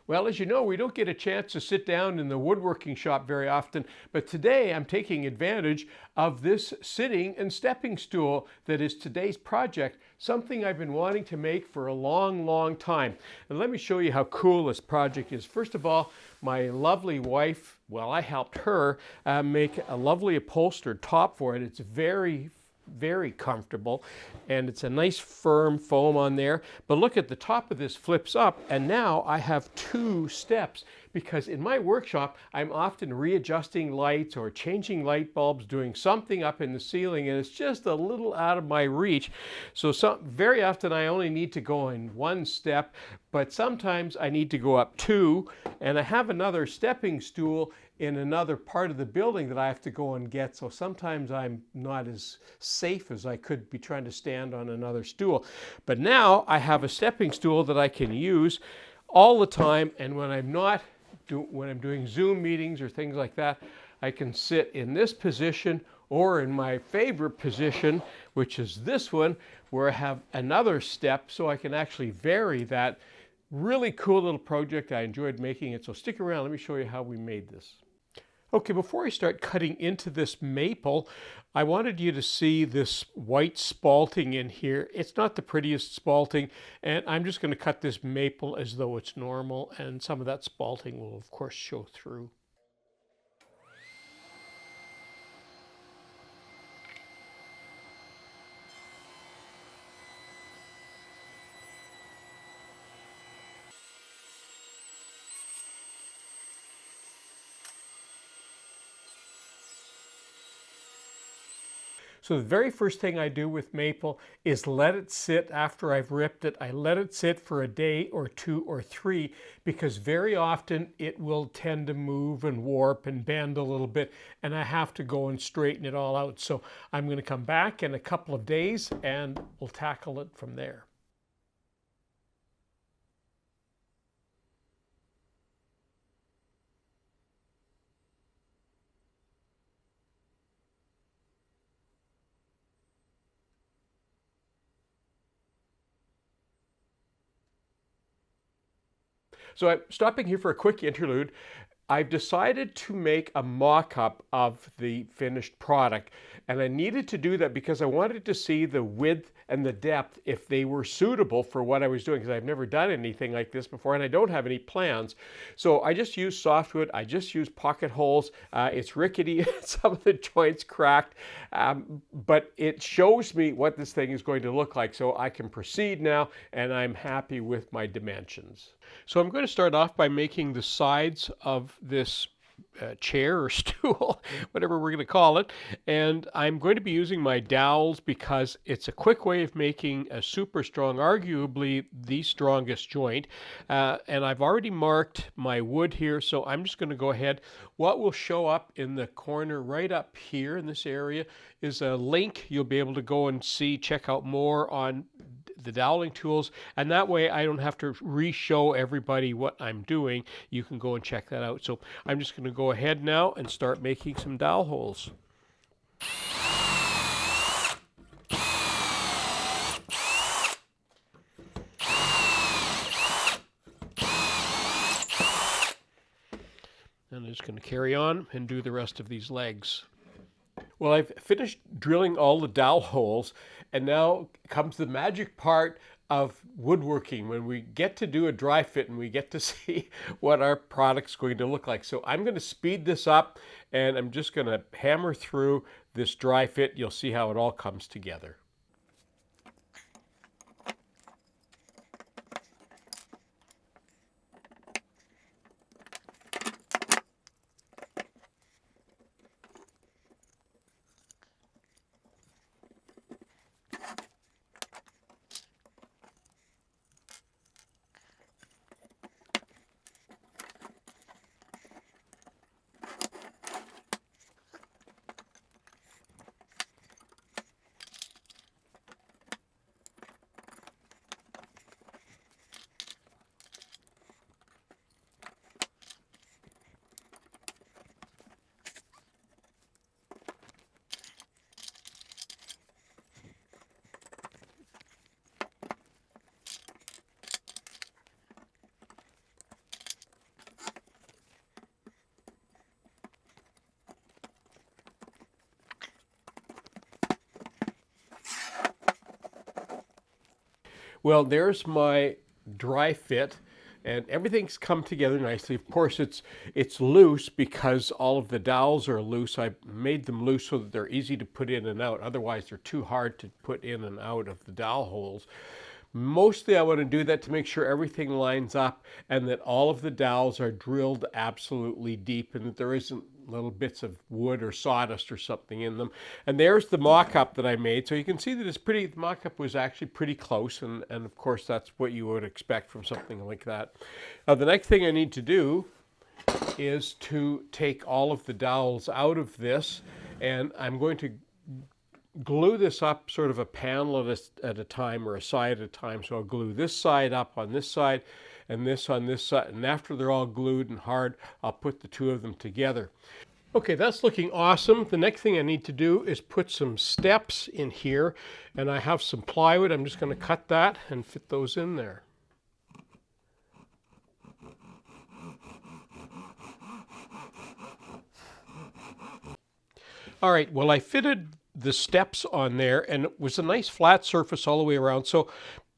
Well, as you know, we don't get a chance to sit down in the woodworking shop very often, but today I'm taking advantage of this sitting and stepping stool that is today's project, something I've been wanting to make for a long, long time. And let me show you how cool this project is. First of all, my lovely wife, well, I helped her make a lovely upholstered top for it. It's very comfortable, and it's a nice firm foam on there. But look at the top of this flips up, and now I have 2 steps, because in my workshop I'm often readjusting lights or changing light bulbs, doing something up in the ceiling, and it's just a little out of my reach. So very often I only need to go in 1 step, but sometimes I need to go up 2, and I have another stepping stool in another part of the building that I have to go and get. So sometimes I'm not as safe as I could be trying to stand on another stool. But now I have a stepping stool that I can use all the time, and when I'm doing Zoom meetings or things like that, I can sit in this position or in my favorite position, which is this one, where I have another step so I can actually vary that. Really cool little project. I enjoyed making it. So stick around. Let me show you how we made this. Okay, before I start cutting into this maple, I wanted you to see this white spalting in here. It's not the prettiest spalting, and I'm just going to cut this maple as though it's normal, and some of that spalting will of course show through. So the very first thing I do with maple is let it sit after I've ripped it. I let it sit for a day or 2 or 3, because very often it will tend to move and warp and bend a little bit, and I have to go and straighten it all out. So I'm going to come back in a couple of days and we'll tackle it from there. So I'm stopping here for a quick interlude. I've decided to make a mock-up of the finished product, and I needed to do that because I wanted to see the width and the depth, if they were suitable for what I was doing, because I've never done anything like this before and I don't have any plans. So I just used softwood. I just used pocket holes. It's rickety, some of the joints cracked, but it shows me what this thing is going to look like, so I can proceed now, and I'm happy with my dimensions. So I'm going to start off by making the sides of this chair or stool, whatever we're going to call it, and I'm going to be using my dowels because it's a quick way of making a super strong, arguably the strongest joint, and I've already marked my wood here, so I'm just going to go ahead. What will show up in the corner right up here in this area is a link. You'll be able to go and check out more on the doweling tools, and that way I don't have to re-show everybody what I'm doing. You can go and check that out. So I'm just going to go ahead now and start making some dowel holes. And I'm just going to carry on and do the rest of these legs. Well, I've finished drilling all the dowel holes, and now comes the magic part of woodworking, when we get to do a dry fit and we get to see what our product's going to look like. So I'm going to speed this up, and I'm just going to hammer through this dry fit. You'll see how it all comes together. Well, there's my dry fit, and everything's come together nicely. Of course, it's loose because all of the dowels are loose. I made them loose so that they're easy to put in and out. Otherwise, they're too hard to put in and out of the dowel holes. Mostly I want to do that to make sure everything lines up and that all of the dowels are drilled absolutely deep and that there isn't little bits of wood or sawdust or something in them. And there's the mock-up that I made. So you can see that it's pretty, the mock-up was actually pretty close, and of course that's what you would expect from something like that. Now the next thing I need to do is to take all of the dowels out of this, and I'm going to glue this up sort of a panel at a time, or a side at a time. So I'll glue this side up on this side and this on this side, and after they're all glued and hard, I'll put the two of them together. Okay, that's looking awesome. The next thing I need to do is put some steps in here, and I have some plywood. I'm just going to cut that and fit those in there. All right, well, I fitted the steps on there, and it was a nice flat surface all the way around. So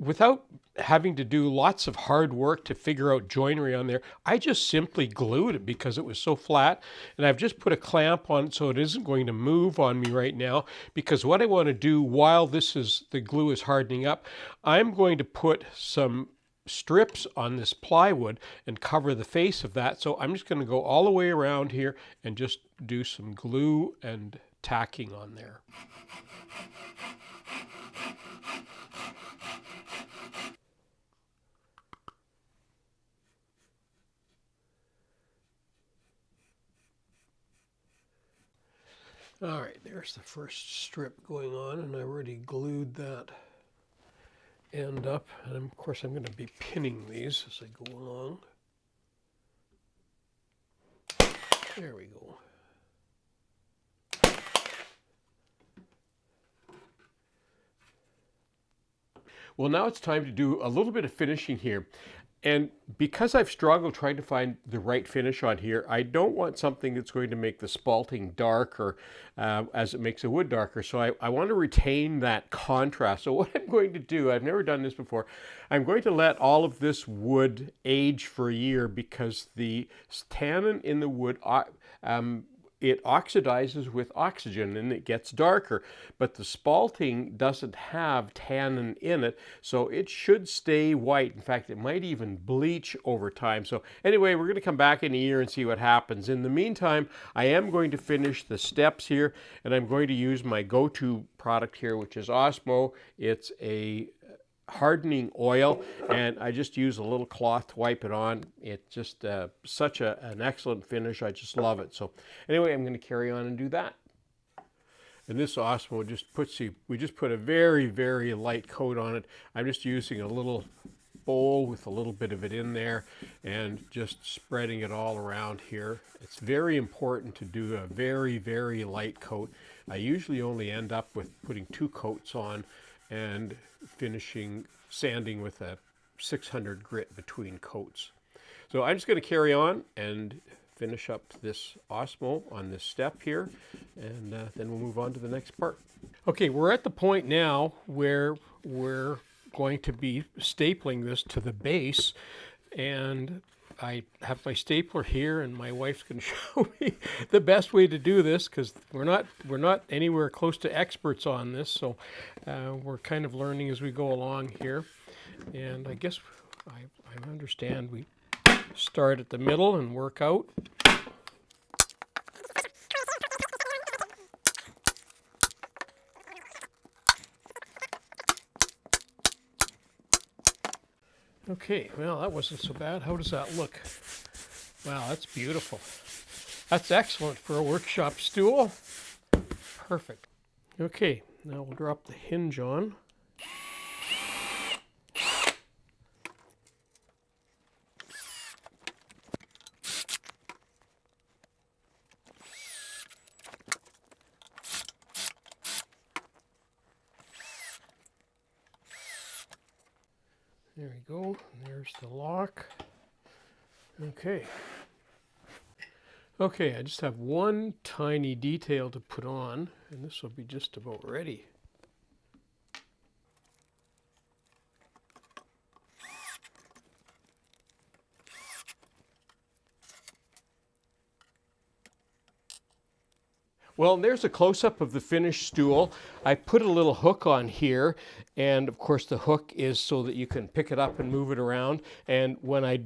without having to do lots of hard work to figure out joinery on there, I just simply glued it because it was so flat. And I've just put a clamp on it so it isn't going to move on me right now, because what I want to do while the glue is hardening up, I'm going to put some strips on this plywood and cover the face of that. So I'm just going to go all the way around here and just do some glue and tacking on there. All right, there's the first strip going on, and I already glued that end up, and of course I'm going to be pinning these as I go along. There we go. Well, now it's time to do a little bit of finishing here. And because I've struggled trying to find the right finish on here, I don't want something that's going to make the spalting darker as it makes the wood darker. So I want to retain that contrast. So what I'm going to do, I've never done this before, I'm going to let all of this wood age for a year, because the tannin in the wood, it oxidizes with oxygen and it gets darker, but the spalting doesn't have tannin in it, so it should stay white. In fact, it might even bleach over time. So anyway, we're going to come back in a year and see what happens. In the meantime, I am going to finish the steps here, and I'm going to use my go-to product here, which is Osmo. It's a hardening oil, and I just use a little cloth to wipe it on. It's just such an excellent finish. I just love it. So anyway, I'm going to carry on and do that. And this Osmo just puts we just put a very, very light coat on it. I'm just using a little bowl with a little bit of it in there and just spreading it all around here. It's very important to do a very, very light coat. I usually only end up with putting 2 coats on and finishing sanding with a 600 grit between coats. So I'm just going to carry on and finish up this Osmo on this step here, and then we'll move on to the next part. Okay, we're at the point now where we're going to be stapling this to the base, and I have my stapler here, and my wife's going to show me the best way to do this, because we're not anywhere close to experts on this, so we're kind of learning as we go along here. And I guess I understand we start at the middle and work out. Okay, well, that wasn't so bad. How does that look? Wow, that's beautiful. That's excellent for a workshop stool. Perfect. Okay, now we'll drop the hinge on. There we go. There's the lock. Okay. Okay, I just have one tiny detail to put on, and this will be just about ready. Well, there's a close-up of the finished stool. I put a little hook on here, and of course the hook is so that you can pick it up and move it around. And when I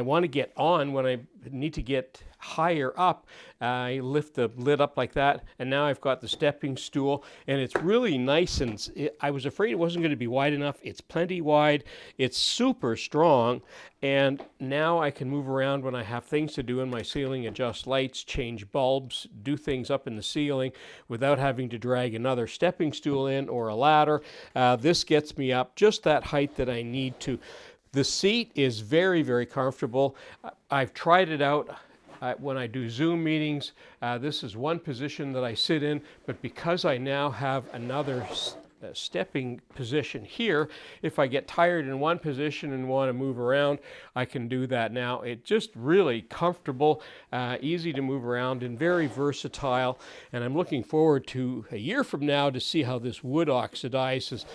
want to get on, when I need to get higher up, I lift the lid up like that, and now I've got the stepping stool, and it's really nice. And I was afraid it wasn't going to be wide enough. It's plenty wide. It's super strong, and now I can move around when I have things to do in my ceiling, adjust lights, change bulbs, do things up in the ceiling without having to drag another stepping stool in or a ladder. This gets me up just that height that I need to. The seat is very, very comfortable. I've tried it out when I do Zoom meetings. This is one position that I sit in, but because I now have another stepping position here, if I get tired in one position and want to move around, I can do that now. It's just really comfortable, easy to move around, and very versatile. And I'm looking forward to a year from now to see how this wood oxidizes.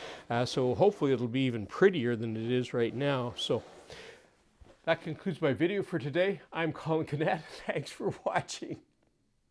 So hopefully it'll be even prettier than it is right now. So that concludes my video for today. I'm Colin Canet. Thanks for watching.